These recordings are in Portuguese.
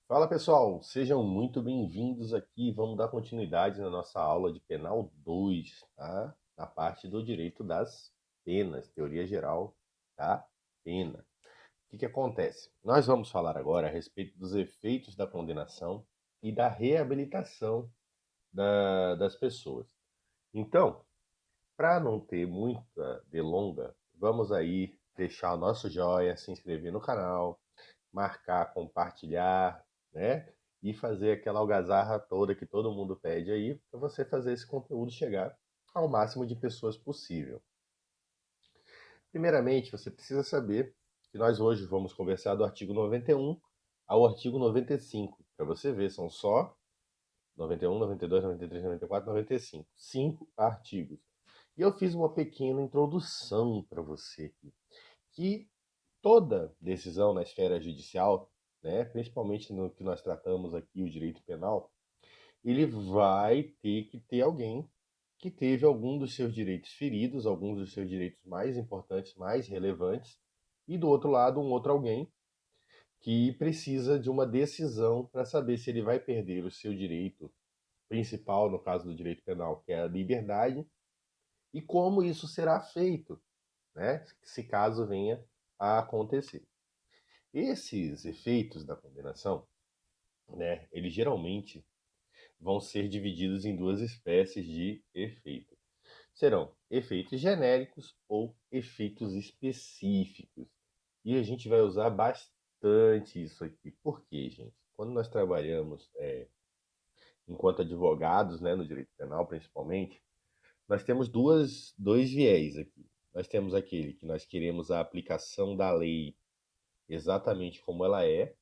Fala pessoal, sejam muito bem-vindos aqui. Vamos dar continuidade na nossa aula de Penal 2, tá? Na parte do direito das penas, teoria geral da pena. O que acontece? Nós vamos falar agora a respeito dos efeitos da condenação e da reabilitação das pessoas. Então, para não ter muita delonga, vamos aí deixar o nosso joinha, se inscrever no canal, marcar, compartilhar, né? E fazer aquela algazarra toda que todo mundo pede aí, para você fazer esse conteúdo chegar ao máximo de pessoas possível. Primeiramente, você precisa saber que nós hoje vamos conversar do artigo 91 ao artigo 95. Para você ver, são só 91, 92, 93, 94, 95. 5 artigos. E eu fiz uma pequena introdução para você aqui, que toda decisão na esfera judicial, né, principalmente no que nós tratamos aqui, o direito penal, ele vai ter que ter alguém que teve algum dos seus direitos feridos, alguns dos seus direitos mais importantes, mais relevantes, e do outro lado, um outro alguém que precisa de uma decisão para saber se ele vai perder o seu direito principal, no caso do direito penal, que é a liberdade, e como isso será feito, né, se caso venha a acontecer. Esses efeitos da condenação, né, eles geralmente vão ser divididos em duas espécies de efeito. Serão efeitos genéricos ou efeitos específicos. E a gente vai usar bastante isso aqui. Por quê, gente? Quando nós trabalhamos enquanto advogados, né, no direito penal principalmente, nós temos dois viés aqui. Nós temos aquele que nós queremos a aplicação da lei exatamente como ela é,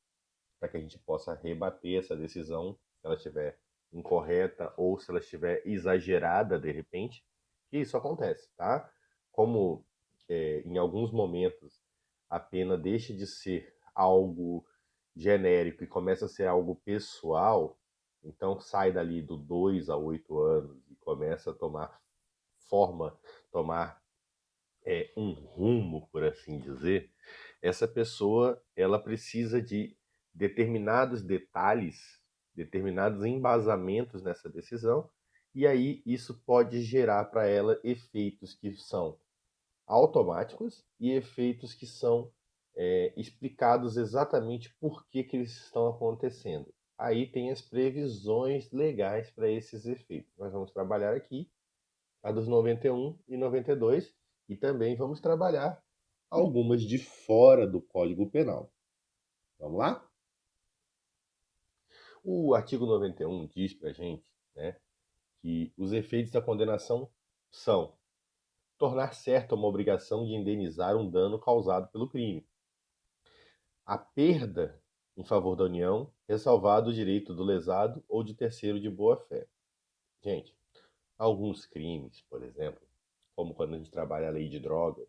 para que a gente possa rebater essa decisão, se ela estiver incorreta ou se ela estiver exagerada de repente. E isso acontece, tá? Como em alguns momentos a pena deixa de ser algo genérico e começa a ser algo pessoal, então sai dali do 2 a 8 anos e começa a tomar forma, tomar um rumo, por assim dizer, essa pessoa ela precisa de determinados detalhes, determinados embasamentos nessa decisão, e aí isso pode gerar para ela efeitos que são automáticos e efeitos que são explicados exatamente por que eles estão acontecendo. Aí tem as previsões legais para esses efeitos. Nós vamos trabalhar aqui a dos 91 e 92, e também vamos trabalhar algumas de fora do Código Penal. Vamos lá? O artigo 91 diz para a gente, né, que os efeitos da condenação são tornar certa uma obrigação de indenizar um dano causado pelo crime, a perda em favor da União, ressalvado o direito do lesado ou de terceiro de boa-fé. Gente, alguns crimes, por exemplo, como quando a gente trabalha a lei de drogas,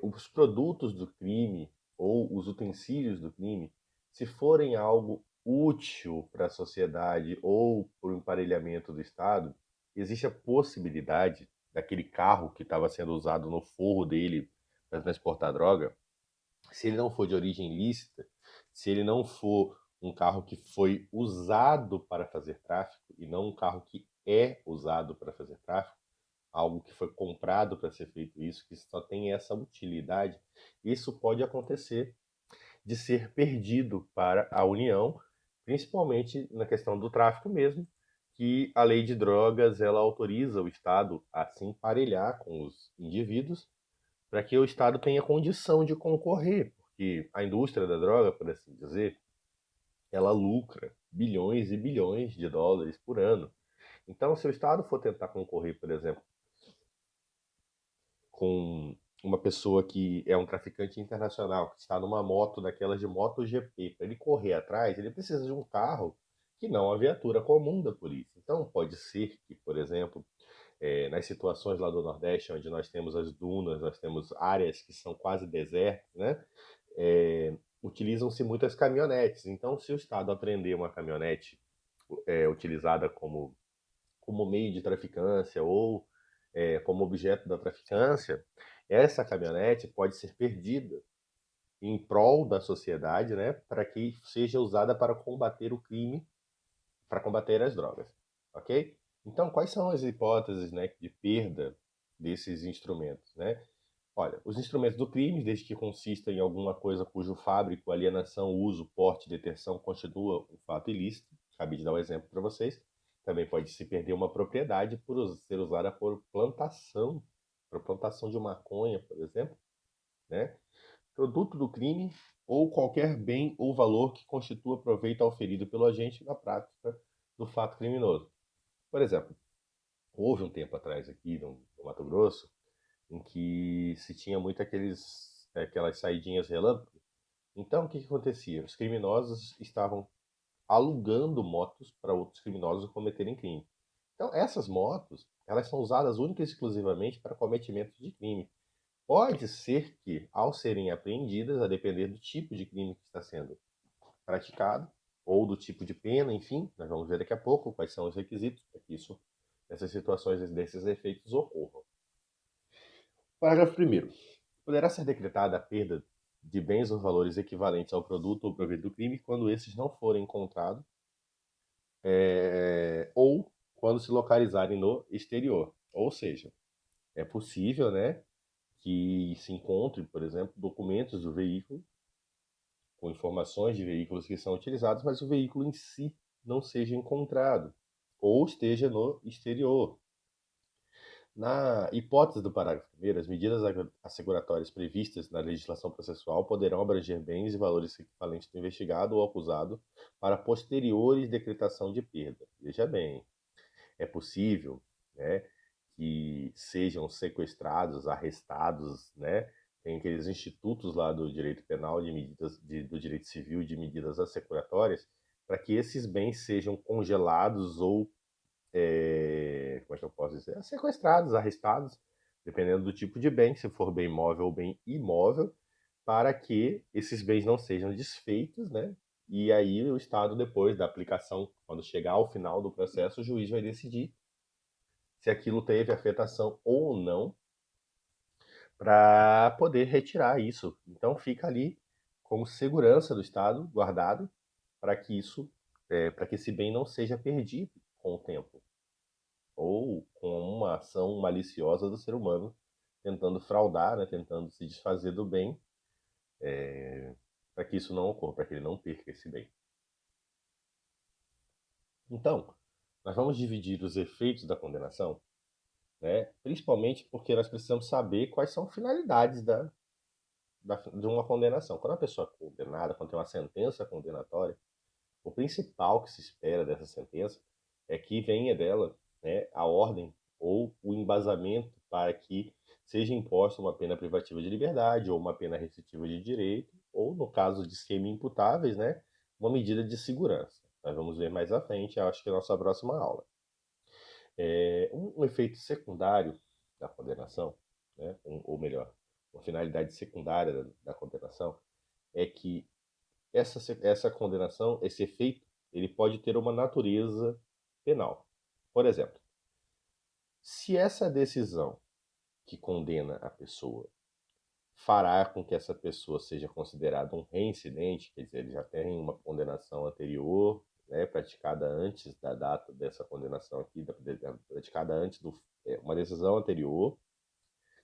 os produtos do crime ou os utensílios do crime, se forem algo útil para a sociedade ou para o emparelhamento do Estado, existe a possibilidade daquele carro que estava sendo usado no forro dele para transportar droga, se ele não for de origem lícita, se ele não for um carro que foi usado para fazer tráfico e não um carro que é usado para fazer tráfico, algo que foi comprado para ser feito isso, que só tem essa utilidade, isso pode acontecer de ser perdido para a União, principalmente na questão do tráfico mesmo, que a lei de drogas ela autoriza o Estado a se emparelhar com os indivíduos para que o Estado tenha condição de concorrer, porque a indústria da droga, por assim dizer, ela lucra bilhões e bilhões de dólares por ano. Então, se o Estado for tentar concorrer, por exemplo, com uma pessoa que é um traficante internacional, que está numa moto daquelas de MotoGP, para ele correr atrás, ele precisa de um carro que não a viatura comum da polícia. Então, pode ser que, por exemplo, nas situações lá do Nordeste, onde nós temos as dunas, nós temos áreas que são quase desertas, né? Utilizam-se muitas caminhonetes. Então, se o Estado apreender uma caminhonete utilizada como meio de traficância ou como objeto da traficância, essa caminhonete pode ser perdida em prol da sociedade, né, para que seja usada para combater o crime, para combater as drogas, ok? Então, quais são as hipóteses, né, de perda desses instrumentos, né? Olha, os instrumentos do crime, desde que consista em alguma coisa cujo fábrico, alienação, uso, porte, detenção constitua um fato ilícito, acabei de dar um exemplo para vocês, também pode se perder uma propriedade por ser usada por plantação de maconha, por exemplo, né? Produto do crime ou qualquer bem ou valor que constitua proveito auferido pelo agente na prática do fato criminoso. Por exemplo, houve um tempo atrás aqui no Mato Grosso em que se tinha muito aquelas saidinhas relâmpago. Então, o que acontecia? Os criminosos estavam alugando motos para outros criminosos cometerem crime. Então, essas motos, elas são usadas única e exclusivamente para cometimento de crime. Pode ser que, ao serem apreendidas, a depender do tipo de crime que está sendo praticado, ou do tipo de pena, enfim, nós vamos ver daqui a pouco quais são os requisitos para que essas situações desses efeitos ocorram. Parágrafo 1º. Poderá ser decretada a perda de bens ou valores equivalentes ao produto ou proveito do crime quando esses não forem encontrados ou quando se localizarem no exterior. Ou seja, é possível, né, que se encontre, por exemplo, documentos do veículo com informações de veículos que são utilizados, mas o veículo em si não seja encontrado ou esteja no exterior. Na hipótese do parágrafo 1º, as medidas asseguratórias previstas na legislação processual poderão abranger bens e valores equivalentes do investigado ou acusado para posteriores decretação de perda. Veja bem, é possível, né, que sejam sequestrados, arrestados, né? Tem aqueles institutos lá do direito penal, do direito civil de medidas assecuratórias, para que esses bens sejam congelados ou como é que eu posso dizer? Sequestrados, arrestados, dependendo do tipo de bem, se for bem móvel ou bem imóvel, para que esses bens não sejam desfeitos, né? E aí o Estado, depois da aplicação, quando chegar ao final do processo, o juiz vai decidir se aquilo teve afetação ou não para poder retirar isso. Então fica ali como segurança do Estado guardado para que para que esse bem não seja perdido com o tempo ou com uma ação maliciosa do ser humano tentando fraudar, né, tentando se desfazer do bem, para que isso não ocorra, para que ele não perca esse bem. Então, nós vamos dividir os efeitos da condenação, né, principalmente porque nós precisamos saber quais são as finalidades de uma condenação. Quando a pessoa é condenada, quando tem uma sentença condenatória, o principal que se espera dessa sentença é que venha dela, né, a ordem ou o embasamento para que seja imposta uma pena privativa de liberdade ou uma pena restritiva de direito, ou, no caso de semi-imputáveis, né, uma medida de segurança. Nós vamos ver mais à frente, acho que na nossa próxima aula. Um efeito secundário da condenação, né, ou melhor, uma finalidade secundária da condenação, é que essa condenação, esse efeito, ele pode ter uma natureza penal. Por exemplo, se essa decisão que condena a pessoa fará com que essa pessoa seja considerada um reincidente, quer dizer, ele já tem uma condenação anterior, né, praticada antes da data dessa condenação aqui, praticada antes uma decisão anterior,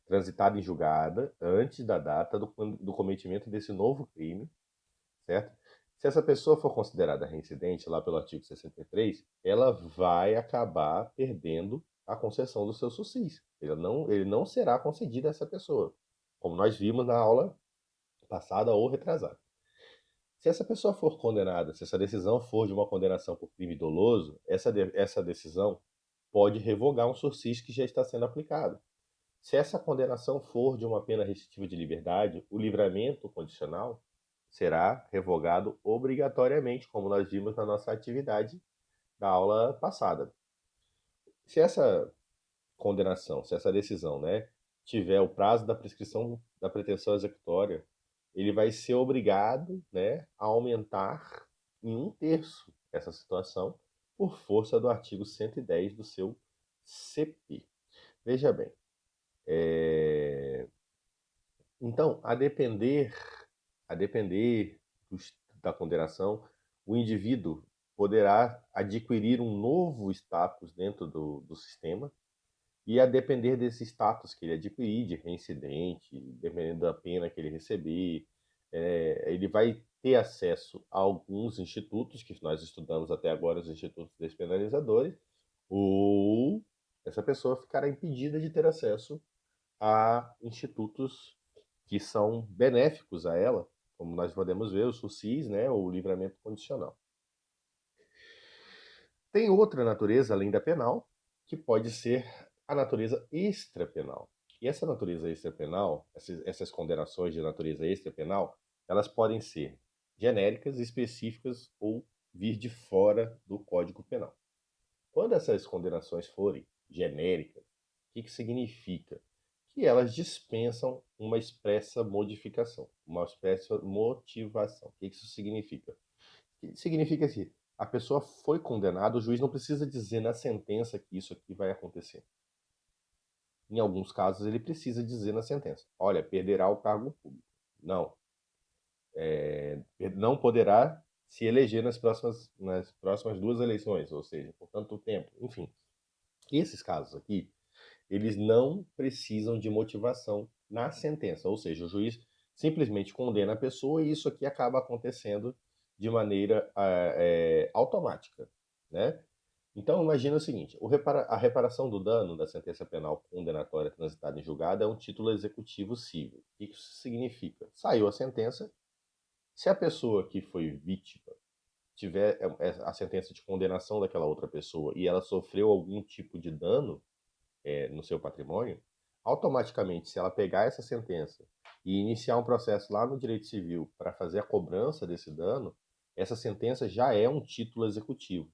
transitada em julgada antes da data do cometimento desse novo crime, certo? Se essa pessoa for considerada reincidente, lá pelo artigo 63, ela vai acabar perdendo a concessão do seu SUSIS. Ele não será concedido a essa pessoa, como nós vimos na aula passada ou retrasada. Se essa pessoa for condenada, se essa decisão for de uma condenação por crime doloso, essa decisão pode revogar um SUSIS que já está sendo aplicado. Se essa condenação for de uma pena restritiva de liberdade, o livramento condicional será revogado obrigatoriamente, como nós vimos na nossa atividade da aula passada. Se essa condenação, se essa decisão, né, tiver o prazo da prescrição da pretensão executória, ele vai ser obrigado, né, a aumentar em 1/3 essa situação por força do artigo 110 do seu CP. Veja bem, então, a depender a depender da condenação, o indivíduo poderá adquirir um novo status dentro do sistema, e a depender desse status que ele adquirir, de reincidente, dependendo da pena que ele receber, ele vai ter acesso a alguns institutos que nós estudamos até agora, os institutos despenalizadores, ou essa pessoa ficará impedida de ter acesso a institutos que são benéficos a ela, como nós podemos ver, o SUSIS, né, ou o livramento condicional. Tem outra natureza, além da penal, que pode ser a natureza extrapenal. E essa natureza extrapenal, essas condenações de natureza extrapenal, elas podem ser genéricas, específicas ou vir de fora do Código Penal. Quando essas condenações forem genéricas, o que significa? Que elas dispensam uma expressa modificação, uma expressa motivação. O que isso significa? Significa que a pessoa foi condenada, o juiz não precisa dizer na sentença que isso aqui vai acontecer. Em alguns casos, ele precisa dizer na sentença: olha, perderá o cargo público. Não. Não poderá se eleger nas próximas duas eleições, ou seja, por tanto tempo. Enfim, esses casos aqui, eles não precisam de motivação na sentença, ou seja, o juiz simplesmente condena a pessoa e isso aqui acaba acontecendo de maneira automática, né? Então, imagina o seguinte: a reparação do dano da sentença penal condenatória transitada em julgado é um título executivo civil. O que isso significa? Saiu a sentença, se a pessoa que foi vítima tiver a sentença de condenação daquela outra pessoa e ela sofreu algum tipo de dano no seu patrimônio, automaticamente, se ela pegar essa sentença e iniciar um processo lá no direito civil para fazer a cobrança desse dano, essa sentença já é um título executivo.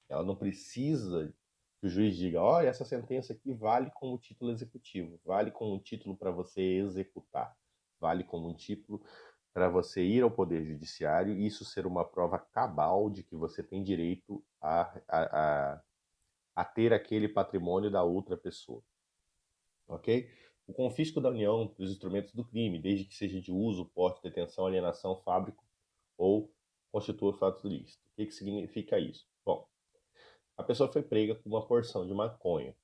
Ela não precisa que o juiz diga: olha, essa sentença aqui vale como título executivo, vale como um título para você executar, vale como um título para você ir ao Poder Judiciário e isso ser uma prova cabal de que você tem direito a ter aquele patrimônio da outra pessoa. Ok? O confisco da União dos instrumentos do crime, desde que seja de uso, porte, detenção, alienação, fábrico ou constitua fato ilícito. O que significa isso? Bom, a pessoa foi prega com uma porção de maconha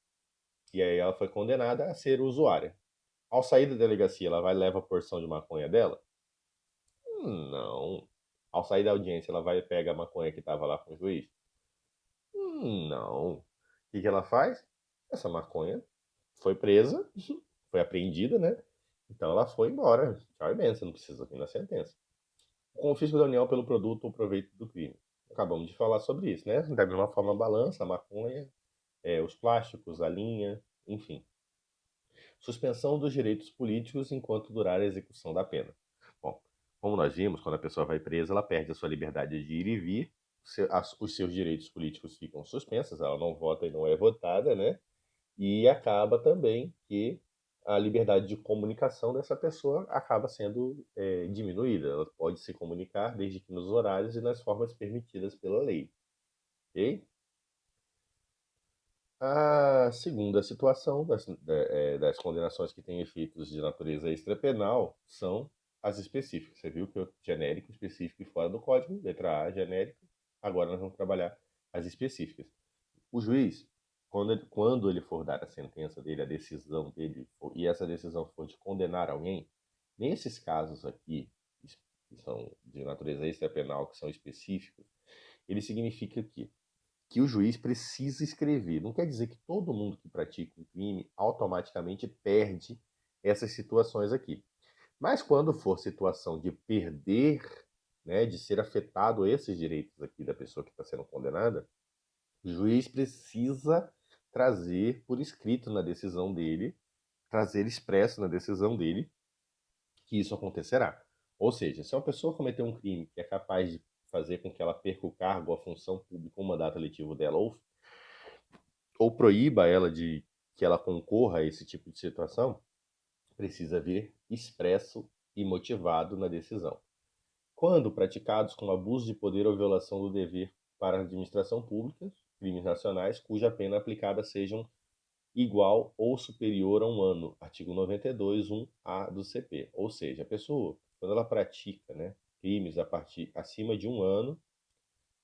e aí ela foi condenada a ser usuária. Ao sair da delegacia, ela vai levar a porção de maconha dela? Não. Ao sair da audiência, ela vai pegar a maconha que estava lá com o juiz? Não. O que ela faz? Essa maconha foi presa, foi apreendida, né? Então ela foi embora. Tchau e benção, não precisa vir na sentença. O confisco da União pelo produto ou proveito do crime. Acabamos de falar sobre isso, né? Da mesma forma, a balança, a maconha, os plásticos, a linha, enfim. Suspensão dos direitos políticos enquanto durar a execução da pena. Bom, como nós vimos, quando a pessoa vai presa, ela perde a sua liberdade de ir e vir, os seus direitos políticos ficam suspensos, ela não vota e não é votada, né? E acaba também que a liberdade de comunicação dessa pessoa acaba sendo diminuída. Ela pode se comunicar desde que nos horários e nas formas permitidas pela lei. Ok? A segunda situação das condenações que têm efeitos de natureza extrapenal são as específicas. Você viu que o genérico, específico e fora do código, letra A, genérico. Agora nós vamos trabalhar as específicas. O juiz, quando ele for dar a sentença dele, a decisão dele, e essa decisão for de condenar alguém, nesses casos aqui, que são de natureza extrapenal, que são específicos, ele significa que o juiz precisa escrever. Não quer dizer que todo mundo que pratica um crime automaticamente perde essas situações aqui. Mas quando for situação de perder, né, de ser afetado esses direitos aqui da pessoa que está sendo condenada, o juiz precisa trazer por escrito na decisão dele, trazer expresso na decisão dele, que isso acontecerá. Ou seja, se uma pessoa cometer um crime que é capaz de fazer com que ela perca o cargo, a função pública, o mandato eletivo dela, ou proíba ela de que ela concorra a esse tipo de situação, precisa vir expresso e motivado na decisão. Quando praticados com abuso de poder ou violação do dever para a administração pública, crimes nacionais, cuja pena aplicada sejam igual ou superior a um ano, artigo 92, 1A do CP. Ou seja, a pessoa quando ela pratica, né, crimes acima de 1 ano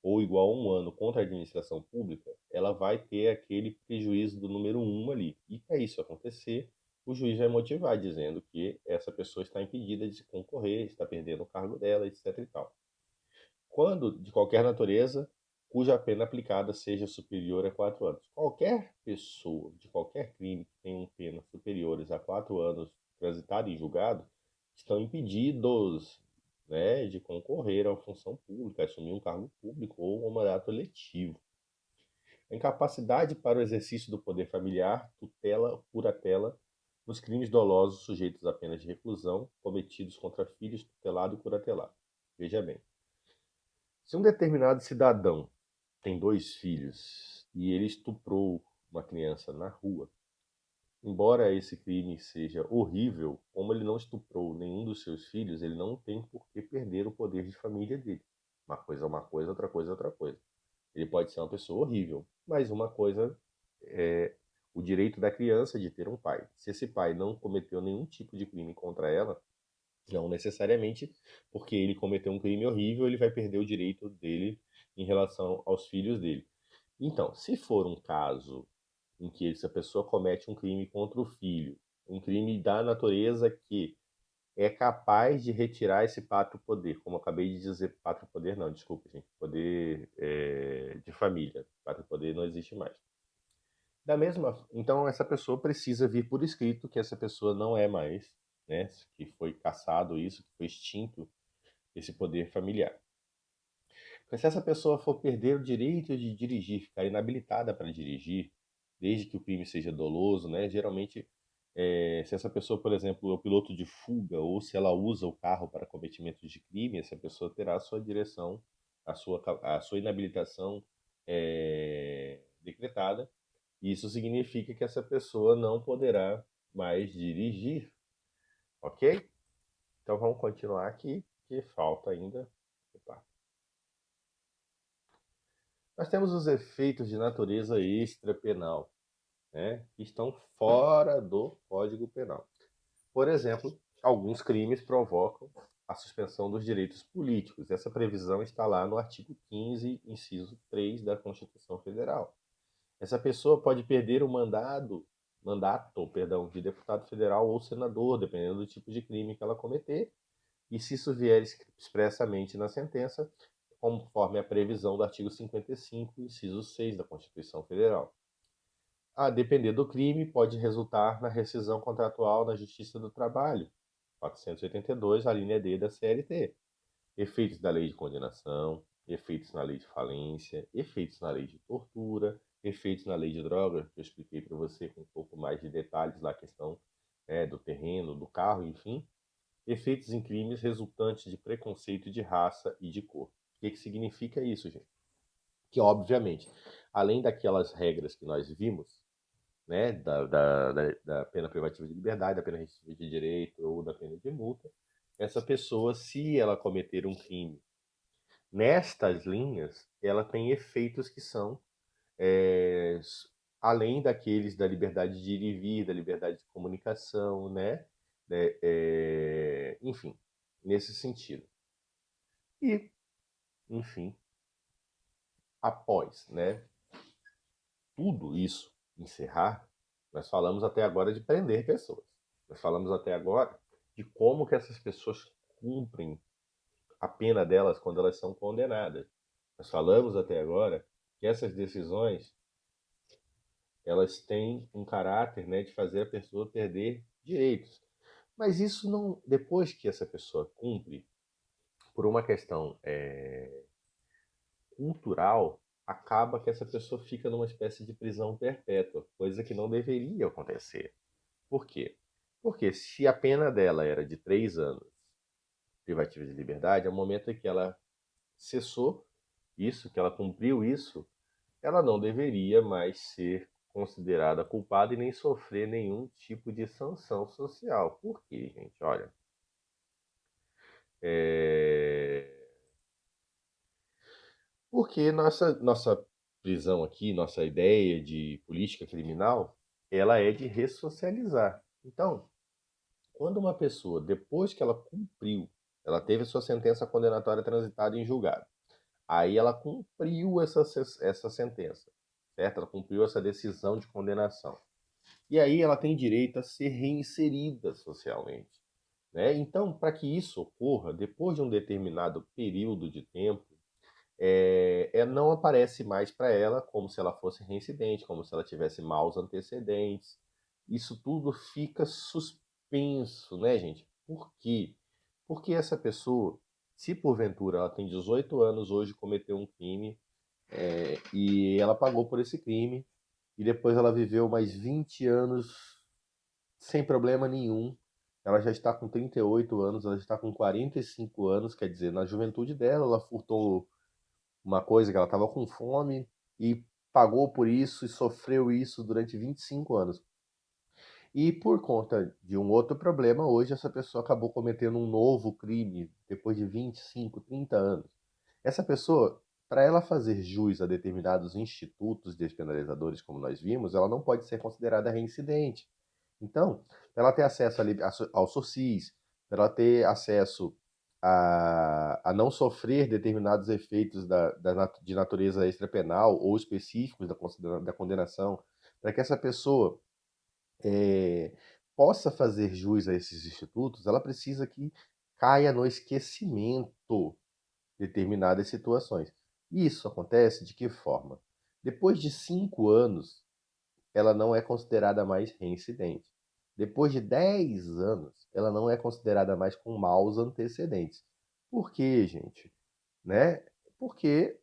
ou igual a 1 ano contra a administração pública, ela vai ter aquele prejuízo do número 1 ali. E para isso acontecer, o juiz vai motivar, dizendo que essa pessoa está impedida de concorrer, está perdendo o cargo dela, etc. e tal. Quando, de qualquer natureza, cuja pena aplicada seja superior a 4 anos. Qualquer pessoa de qualquer crime que tenha penas superiores a 4 anos transitado em julgado estão impedidos, né, de concorrer a uma função pública, assumir um cargo público ou um mandato eletivo. A incapacidade para o exercício do poder familiar, tutela ou curatela nos crimes dolosos sujeitos a penas de reclusão cometidos contra filhos tutelado e curatelado. Veja bem, se um determinado cidadão tem 2 filhos e ele estuprou uma criança na rua, embora esse crime seja horrível, como ele não estuprou nenhum dos seus filhos, ele não tem por que perder o poder de família dele. Uma coisa é uma coisa, outra coisa é outra coisa. Ele pode ser uma pessoa horrível, mas uma coisa é o direito da criança de ter um pai. Se esse pai não cometeu nenhum tipo de crime contra ela, não necessariamente porque ele cometeu um crime horrível, ele vai perder o direito dele em relação aos filhos dele. Então, se for um caso em que essa pessoa comete um crime contra o filho, um crime da natureza que é capaz de retirar esse pátrio poder, como eu acabei de dizer, pátrio poder não, desculpa, gente, poder de família, pátrio poder não existe mais. Então essa pessoa precisa vir por escrito que essa pessoa não é mais, né, que foi cassado isso, que foi extinto esse poder familiar. Porque se essa pessoa for perder o direito de dirigir, ficar inabilitada para dirigir, desde que o crime seja doloso, né, geralmente, se essa pessoa, por exemplo, é o piloto de fuga ou se ela usa o carro para cometimento de crime, essa pessoa terá a sua direção, a sua inabilitação decretada. Isso significa que essa pessoa não poderá mais dirigir, ok? Então vamos continuar aqui, que falta ainda. Opa. Nós temos os efeitos de natureza extrapenal, né, que estão fora do Código Penal. Por exemplo, alguns crimes provocam a suspensão dos direitos políticos. Essa previsão está lá no artigo 15, inciso 3 da Constituição Federal. Essa pessoa pode perder o mandato, de deputado federal ou senador, dependendo do tipo de crime que ela cometer, e se isso vier expressamente na sentença, conforme a previsão do artigo 55, inciso 6 da Constituição Federal. A depender do crime, pode resultar na rescisão contratual na Justiça do Trabalho, 482, a linha D da CLT. Efeitos da lei de condenação, efeitos na lei de falência, efeitos na lei de tortura, efeitos na lei de drogas, que eu expliquei para você com um pouco mais de detalhes lá, a questão do terreno, do carro, enfim. Efeitos em crimes resultantes de preconceito de raça e de cor. O que significa isso, gente? Que, obviamente, além daquelas regras que nós vimos, né, da pena privativa de liberdade, da pena restritiva de direito ou da pena de multa, essa pessoa, se ela cometer um crime nestas linhas, ela tem efeitos que são é, além daqueles da liberdade de ir e vir, da liberdade de comunicação, né? Enfim, nesse sentido. E, enfim, após, né, tudo isso encerrar, nós falamos até agora de prender pessoas. Nós falamos até agora de como que essas pessoas cumprem a pena delas quando elas são condenadas. Nós falamos até agora que essas decisões elas têm um caráter, né, de fazer a pessoa perder direitos. Mas isso não, depois que essa pessoa cumpre, por uma questão cultural, acaba que essa pessoa fica numa espécie de prisão perpétua, coisa que não deveria acontecer. Por quê? Porque se a pena dela era de 3 anos privativa de liberdade, ao momento em que ela cessou isso, que ela cumpriu isso, ela não deveria mais ser considerada culpada e nem sofrer nenhum tipo de sanção social. Por quê, gente? Olha, é... porque nossa prisão aqui, nossa ideia de política criminal, ela é de ressocializar. Então, quando uma pessoa, depois que ela cumpriu Ela teve sua sentença condenatória transitada em julgado. Aí ela cumpriu essa sentença, certo? Ela cumpriu essa decisão de condenação. E aí ela tem direito a ser reinserida socialmente, né? Então, para que isso ocorra, depois de um determinado período de tempo, não aparece mais para ela como se ela fosse reincidente, como se ela tivesse maus antecedentes. Isso tudo fica suspenso, né, gente? Por quê? Porque essa pessoa, se porventura ela tem 18 anos hoje, cometeu um crime, e ela pagou por esse crime, e depois ela viveu mais 20 anos sem problema nenhum. Ela já está com 38 anos, ela já está com 45 anos, quer dizer, na juventude dela, ela furtou uma coisa que ela estava com fome e pagou por isso e sofreu isso durante 25 anos. E por conta de um outro problema, hoje essa pessoa acabou cometendo um novo crime depois de 25, 30 anos. Essa pessoa, para ela fazer jus a determinados institutos despenalizadores, como nós vimos, ela não pode ser considerada reincidente. Então, para ela ter acesso ao SURSIS, para ela ter acesso a não sofrer determinados efeitos de natureza extrapenal ou específicos da condenação, para que essa pessoa é, possa fazer jus a esses institutos, ela precisa que caia no esquecimento determinadas situações. E isso acontece de que forma? Depois de 5 anos, ela não é considerada mais reincidente. Depois de 10 anos, ela não é considerada mais com maus antecedentes. Por quê, gente? Né? Porque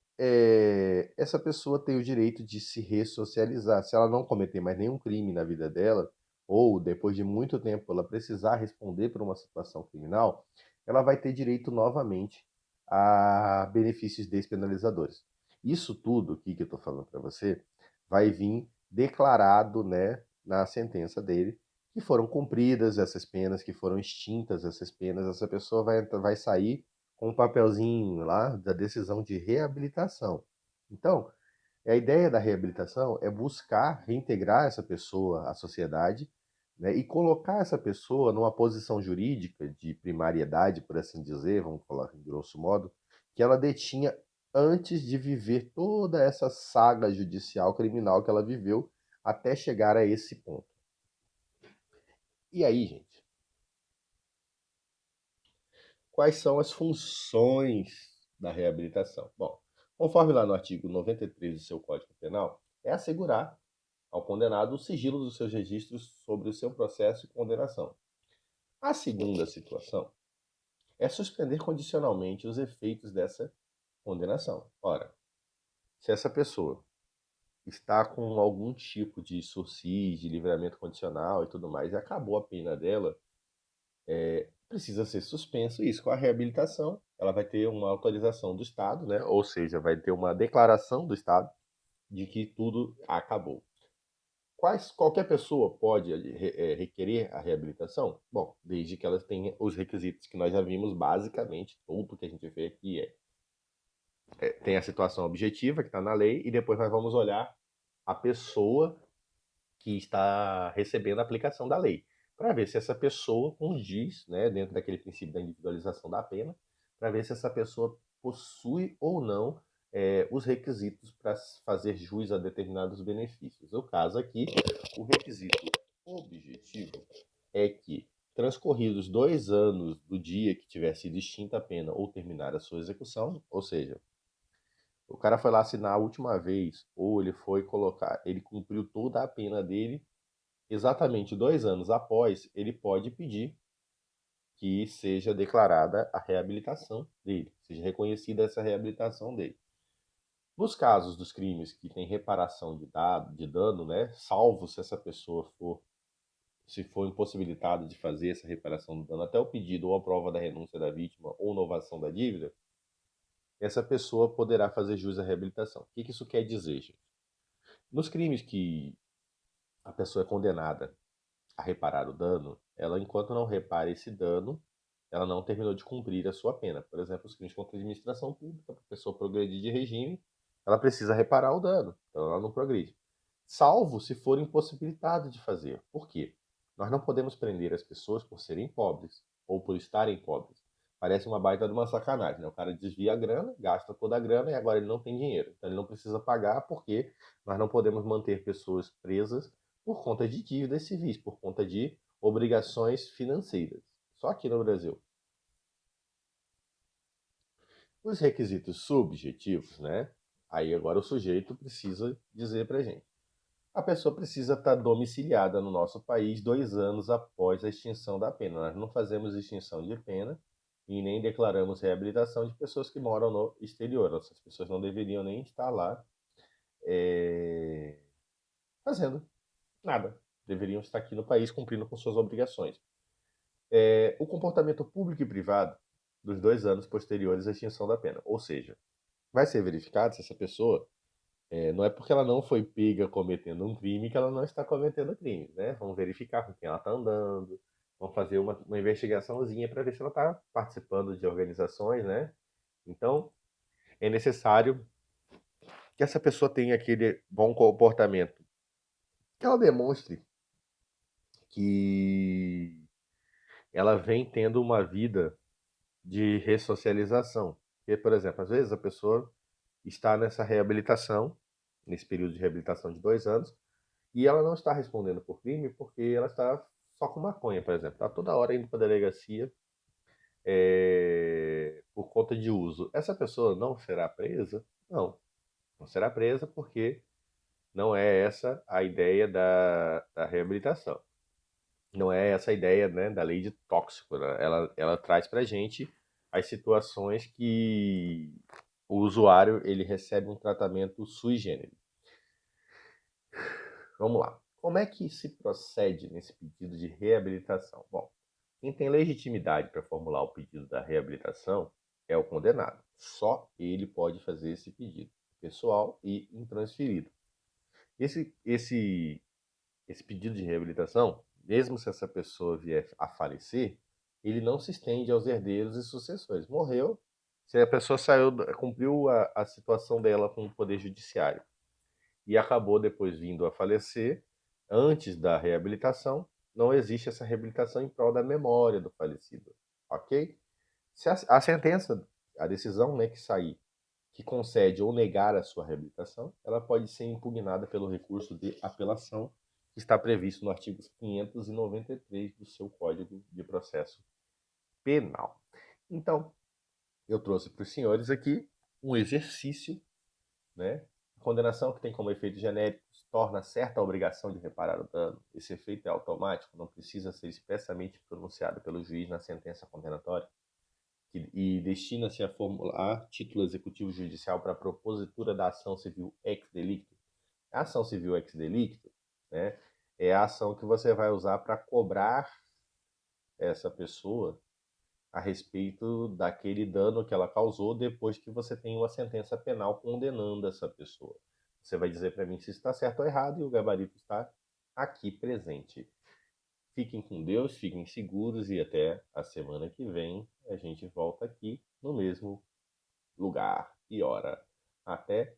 essa pessoa tem o direito de se ressocializar. Se ela não cometer mais nenhum crime na vida dela, ou depois de muito tempo ela precisar responder por uma situação criminal, ela vai ter direito novamente a benefícios despenalizadores. Isso tudo aqui que eu estou falando para você vai vir declarado, né, na sentença dele, que foram cumpridas essas penas, que foram extintas essas penas. Essa pessoa vai sair com um papelzinho lá da decisão de reabilitação. Então, a ideia da reabilitação é buscar reintegrar essa pessoa à sociedade, né, e colocar essa pessoa numa posição jurídica de primariedade, por assim dizer, vamos falar em grosso modo, que ela detinha antes de viver toda essa saga judicial criminal que ela viveu até chegar a esse ponto. E aí, gente, quais são as funções da reabilitação? Bom, conforme lá no artigo 93 do seu Código Penal, é assegurar ao condenado o sigilo dos seus registros sobre o seu processo e condenação. A segunda situação é suspender condicionalmente os efeitos dessa condenação. Ora, se essa pessoa está com algum tipo de sursis, de livramento condicional e tudo mais, e acabou a pena dela, precisa ser suspenso isso. Com a reabilitação, ela vai ter uma autorização do Estado, né? Ou seja, vai ter uma declaração do Estado de que tudo acabou. Qualquer pessoa pode requerer a reabilitação? Bom, desde que ela tenha os requisitos que nós já vimos, basicamente, tudo que a gente vê aqui tem a situação objetiva que está na lei, e depois nós vamos olhar a pessoa que está recebendo a aplicação da lei, para ver se essa pessoa condiz, né, dentro daquele princípio da individualização da pena, para ver se essa pessoa possui ou não os requisitos para fazer jus a determinados benefícios. O caso aqui, o requisito objetivo é que, transcorridos 2 anos do dia que tiver sido extinta a pena ou terminar a sua execução, ou seja, o cara foi lá assinar a última vez, ou ele foi colocar, ele cumpriu toda a pena dele, exatamente 2 anos após, ele pode pedir que seja declarada a reabilitação dele, seja reconhecida essa reabilitação dele. Nos casos dos crimes que tem reparação de dano, né, salvo se essa pessoa se for impossibilitada de fazer essa reparação do dano até o pedido ou a prova da renúncia da vítima ou novação da dívida, essa pessoa poderá fazer jus à reabilitação. O que isso quer dizer, gente? Nos crimes que a pessoa é condenada a reparar o dano, ela, enquanto não repara esse dano, ela não terminou de cumprir a sua pena. Por exemplo, os crimes contra a administração pública, para a pessoa progredir de regime, ela precisa reparar o dano, então ela não progride. Salvo se for impossibilitado de fazer. Por quê? Nós não podemos prender as pessoas por serem pobres ou por estarem pobres. Parece uma baita de uma sacanagem, né? O cara desvia a grana, gasta toda a grana e agora ele não tem dinheiro. Então ele não precisa pagar porque nós não podemos manter pessoas presas por conta de dívidas civis, por conta de obrigações financeiras. Só aqui no Brasil. Os requisitos subjetivos, né? Aí agora o sujeito precisa dizer pra gente. A pessoa precisa estar domiciliada no nosso país 2 anos após a extinção da pena. Nós não fazemos extinção de pena e nem declaramos reabilitação de pessoas que moram no exterior. Essas pessoas não deveriam nem estar lá fazendo nada. Deveriam estar aqui no país cumprindo com suas obrigações. O comportamento público e privado dos 2 anos posteriores à extinção da pena. Ou seja, vai ser verificado se essa pessoa não é porque ela não foi pega cometendo um crime que ela não está cometendo crime, né? Vamos verificar com quem ela está andando, vamos fazer uma investigaçãozinha para ver se ela está participando de organizações, né? Então, é necessário que essa pessoa tenha aquele bom comportamento, que ela demonstre que ela vem tendo uma vida de ressocialização. Porque, por exemplo, às vezes a pessoa está nessa reabilitação, nesse período de reabilitação de 2 anos, e ela não está respondendo por crime porque ela está só com maconha, por exemplo. Está toda hora indo para a delegacia por conta de uso. Essa pessoa não será presa? Não. Não será presa porque não é essa a ideia da reabilitação. Não é essa a ideia, né, da lei de tóxico. Né? Ela traz para a gente as situações que o usuário ele recebe um tratamento sui generis. Vamos lá. Como é que se procede nesse pedido de reabilitação? Bom, quem tem legitimidade para formular o pedido da reabilitação é o condenado. Só ele pode fazer esse pedido, pessoal e intransferido. Esse pedido de reabilitação, mesmo se essa pessoa vier a falecer, ele não se estende aos herdeiros e sucessores. Morreu, se a pessoa saiu, cumpriu a situação dela com o Poder Judiciário e acabou depois vindo a falecer, antes da reabilitação, não existe essa reabilitação em prol da memória do falecido, ok? Se a sentença, a decisão, né, que sair, que concede ou negar a sua reabilitação, ela pode ser impugnada pelo recurso de apelação que está previsto no artigo 593 do seu Código de Processo Penal. Então, eu trouxe para os senhores aqui um exercício, né? Condenação que tem como efeito genérico torna certa a obrigação de reparar o dano. Esse efeito é automático, não precisa ser expressamente pronunciado pelo juiz na sentença condenatória e destina-se a formular título executivo judicial para a propositura da ação civil ex delicto. A ação civil ex delicto, né, é a ação que você vai usar para cobrar essa pessoa a respeito daquele dano que ela causou depois que você tem uma sentença penal condenando essa pessoa. Você vai dizer para mim se está certo ou errado e o gabarito está aqui presente. Fiquem com Deus, fiquem seguros e até a semana que vem a gente volta aqui no mesmo lugar e hora. Até